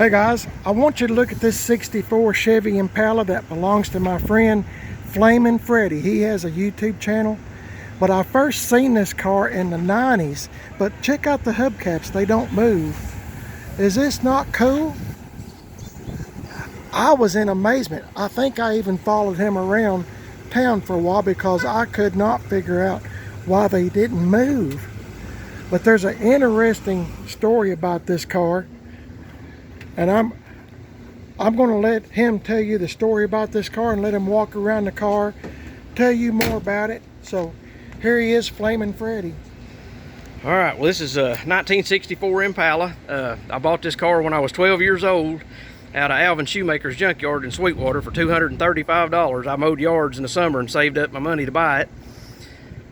Hey guys, I want you to look at this 64 Chevy Impala that belongs to my friend Flamin Freddy. He has a YouTube channel. But I first seen this car in the 90s. But check out the hubcaps, they don't move. Is this not cool? I was in amazement. I think I even followed him around town for a while because I could not figure out why they didn't move. But there's an interesting story about this car. And I'm going to let him tell you the story about this car and let him walk around the car, tell you more about it. So here he is, Flamin Freddy. All right, well, this is a 1964 Impala. I bought this car when I was 12 years old out of Alvin Shoemaker's junkyard in Sweetwater for $235. I mowed yards in the summer and saved up my money to buy it.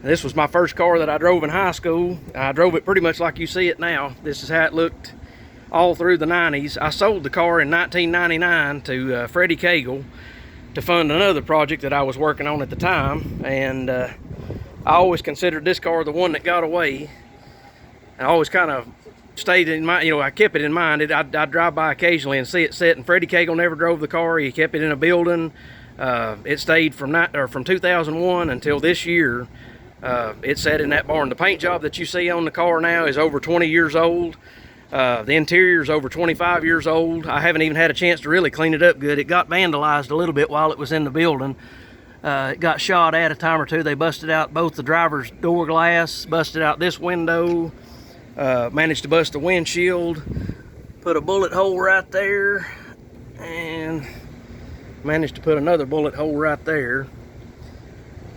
This was my first car that I drove in high school. I drove it pretty much like you see it now. This is how it looked all through the 90s. I sold the car in 1999 to Freddie Cagle to fund another project that I was working on at the time, and I always considered this car the one that got away. I always kind of stayed in mind, I kept it in mind. I'd drive by occasionally and see it sit, and Freddie Cagle never drove the car. He kept it in a building. It stayed from 2001 until this year. It sat in that barn. The paint job that you see on the car now is over 20 years old. The interior is over 25 years old. I haven't even had a chance to really clean it up good. It got vandalized a little bit while it was in the building. It got shot at a time or two. They busted out both the driver's door glass, busted out this window, managed to bust the windshield, put a bullet hole right there, and managed to put another bullet hole right there.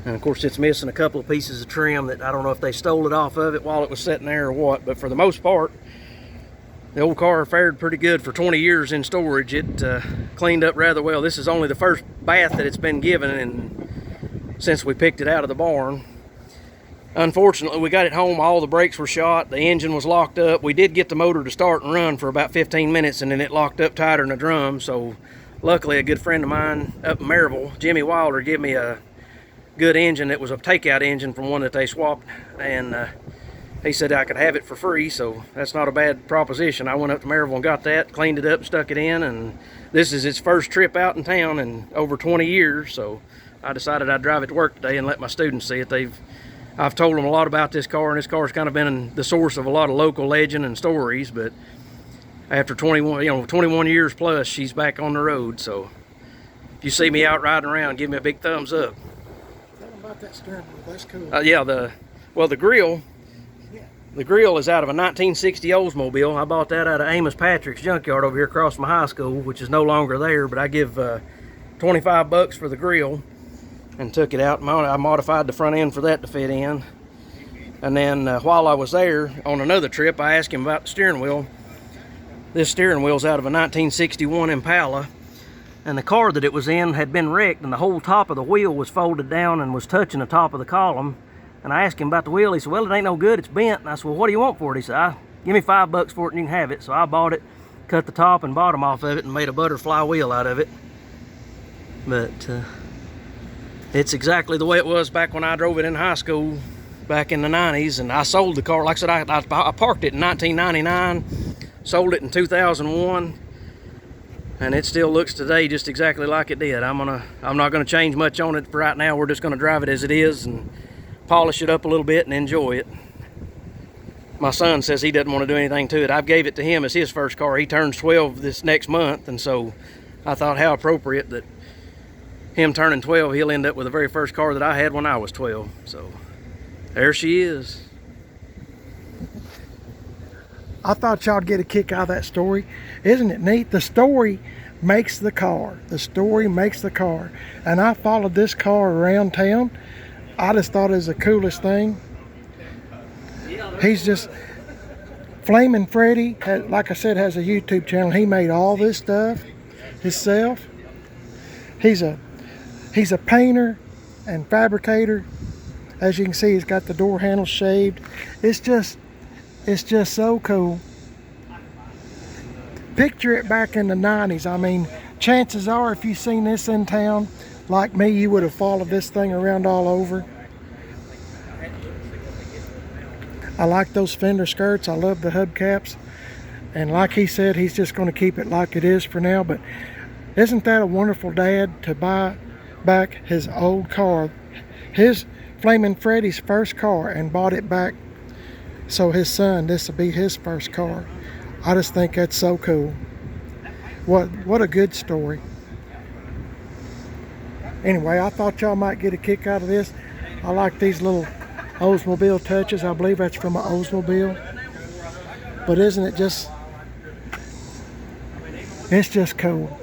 And of course it's missing a couple of pieces of trim that I don't know if they stole it off of it while it was sitting there or what, but for the most part, the old car fared pretty good for 20 years in storage. It cleaned up rather well. This is only the first bath that it's been given since we picked it out of the barn. Unfortunately, we got it home, all the brakes were shot, the engine was locked up. We did get the motor to start and run for about 15 minutes, and then it locked up tighter than a drum. So luckily a good friend of mine up in Maryville, Jimmy Wilder, gave me a good engine. It was a takeout engine from one that they swapped, and he said I could have it for free, so that's not a bad proposition. I went up to Maryville and got that, cleaned it up, and stuck it in, and this is its first trip out in town in over 20 years, so I decided I'd drive it to work today and let my students see it. I've told them a lot about this car, and this car's kind of been the source of a lot of local legend and stories, but after 21 years plus, she's back on the road, so if you see me out riding around, give me a big thumbs up. Tell them about that steering wheel, that's cool. Yeah, the grill. The grill is out of a 1960 Oldsmobile. I bought that out of Amos Patrick's junkyard over here across my high school, which is no longer there, but I give 25 bucks for the grill and took it out. I modified the front end for that to fit in. And then while I was there on another trip, I asked him about the steering wheel. This steering wheel's out of a 1961 Impala, and the car that it was in had been wrecked, and the whole top of the wheel was folded down and was touching the top of the column. And I asked him about the wheel. He said, well, it ain't no good, it's bent. And I said, well, what do you want for it? He said, give me 5 bucks for it and you can have it. So I bought it, cut the top and bottom off of it, and made a butterfly wheel out of it. But it's exactly the way it was back when I drove it in high school back in the 90s. And I sold the car, like I said, I parked it in 1999, sold it in 2001, and it still looks today just exactly like it did. I'm not gonna change much on it for right now. We're just gonna drive it as it is and polish it up a little bit and enjoy it. My son says he doesn't want to do anything to it. I gave it to him as his first car. He turns 12 this next month, and so I thought how appropriate that him turning 12, he'll end up with the very first car that I had when I was 12. So there she is. I thought y'all'd get a kick out of that story. Isn't it neat? The story makes the car. The story makes the car. And I followed this car around town. I just thought it was the coolest thing. He's just, Flamin Freddy, like I said, has a YouTube channel. He made all this stuff himself. He's a painter and fabricator. As you can see, he's got the door handle shaved. It's just so cool. Picture it back in the 90s. I mean, chances are if you've seen this in town, like me, you would have followed this thing around all over. I like those fender skirts. I love the hubcaps. And like he said, he's just going to keep it like it is for now. But isn't that a wonderful dad to buy back his old car, his Flamin Freddy's first car, and bought it back so his son, this will be his first car. I just think that's so cool. What a good story. Anyway, I thought y'all might get a kick out of this. I like these little Oldsmobile touches. I believe that's from an Oldsmobile. But isn't it just, it's just cool.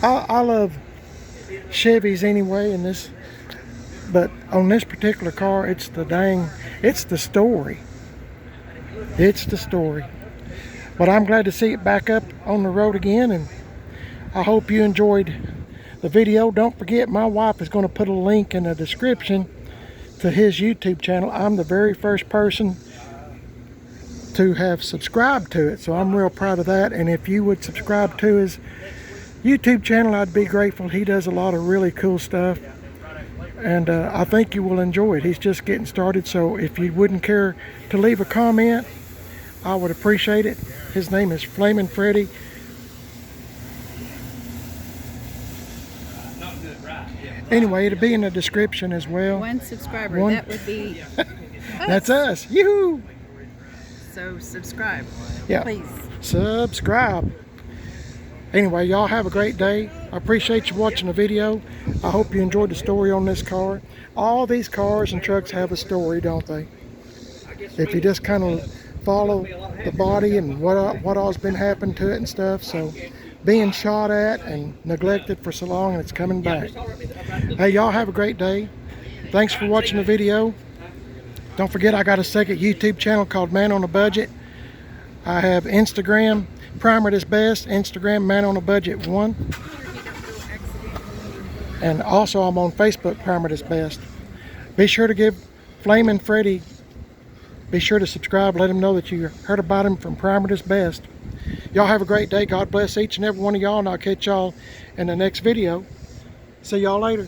I love Chevys anyway in this, but on this particular car, it's the story. It's the story. But I'm glad to see it back up on the road again, and I hope you enjoyed the video. Don't forget, my wife is going to put a link in the description to his YouTube channel. I'm the very first person to have subscribed to it, so I'm real proud of that. And if you would subscribe to his YouTube channel, I'd be grateful. He does a lot of really cool stuff, and I think you will enjoy it. He's just getting started, so if you wouldn't care to leave a comment, I would appreciate it. His name is Flamin Freddy. Anyway, it'll be in the description as well. 1 subscriber, that would be us. That's us. Yoo-hoo! So subscribe, Yeah. please. Subscribe. Anyway, y'all have a great day. I appreciate you watching the video. I hope you enjoyed the story on this car. All these cars and trucks have a story, don't they? If you just kind of follow the body and what all's been happening to it and stuff. So being shot at and neglected for so long, and it's coming back. Hey, y'all have a great day. Thanks for watching the video. Don't forget, I got a second YouTube channel called Man on a Budget. I have Instagram, Primer is Best, Instagram, Man on a Budget 1. And also I'm on Facebook, Primer is Best. Be sure to give Flamin Freddy, be sure to subscribe, let him know that you heard about him from Primer is Best. Y'all have a great day. God bless each and every one of y'all, and I'll catch y'all in the next video. See y'all later.